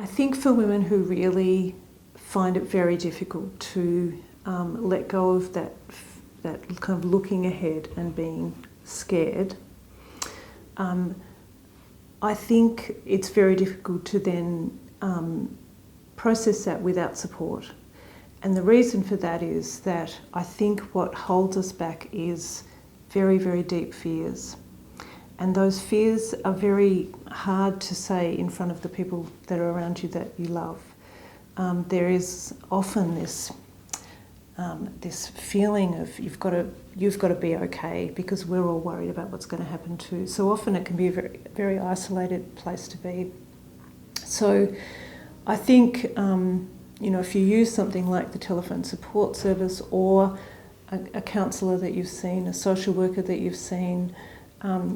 think for women who really find it very difficult to let go of that kind of looking ahead and being scared, I think it's very difficult to then process that without support. And the reason for that is that I think what holds us back is very, very deep fears. And those fears are very hard to say in front of the people that are around you that you love. There is often this feeling of you've got to be okay because we're all worried about what's going to happen too. So often it can be a very, very isolated place to be. So I think if you use something like the telephone support service or a counsellor that you've seen, a social worker that you've seen,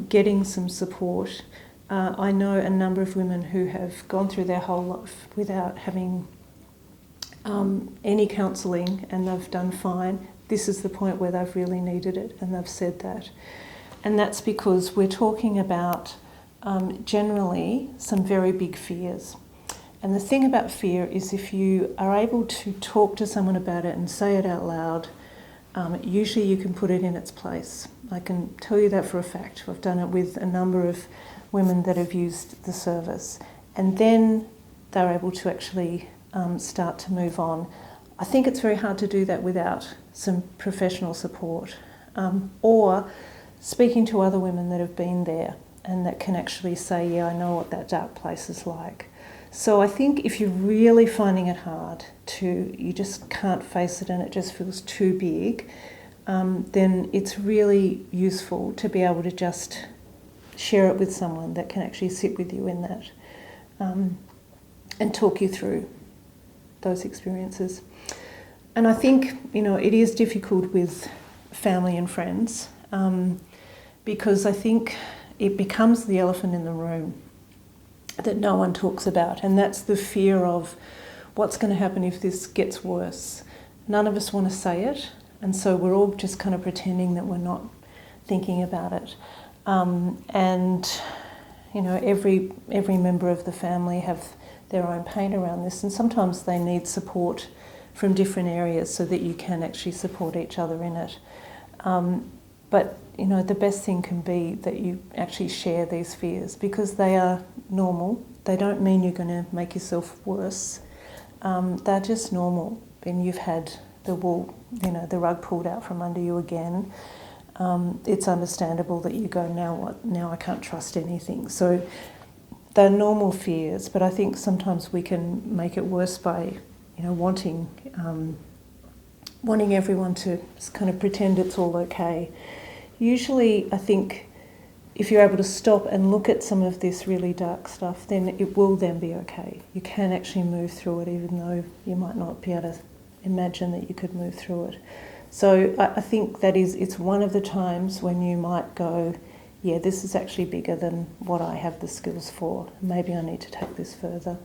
getting some support. I know a number of women who have gone through their whole life without having any counselling, and they've done fine. This is the point where they've really needed it, and they've said that. And that's because we're talking about generally some very big fears. And the thing about fear is if you are able to talk to someone about it and say it out loud, usually you can put it in its place. I can tell you that for a fact. I've done it with a number of women that have used the service. And then they're able to actually start to move on. I think it's very hard to do that without some professional support or speaking to other women that have been there and that can actually say, yeah, I know what that dark place is like. So I think if you're really finding it hard you just can't face it and it just feels too big, then it's really useful to be able to just share it with someone that can actually sit with you in that and talk you through those experiences. And I think, it is difficult with family and friends because I think it becomes the elephant in the room that no one talks about, and that's the fear of what's going to happen if this gets worse. None of us want to say it, and so we're all just kind of pretending that we're not thinking about it. Every member of the family have their own pain around this, and sometimes they need support from different areas so that you can actually support each other in it. But the best thing can be that you actually share these fears because they are normal. They don't mean you're going to make yourself worse. They're just normal. And you've had the rug pulled out from under you again. It's understandable that you go, now what? Now I can't trust anything. So they're normal fears, but I think sometimes we can make it worse by, wanting everyone to kind of pretend it's all okay. Usually, I think if you're able to stop and look at some of this really dark stuff, then it will then be okay. You can actually move through it, even though you might not be able to imagine that you could move through it. So I think it's one of the times when you might go, yeah, this is actually bigger than what I have the skills for. Maybe I need to take this further.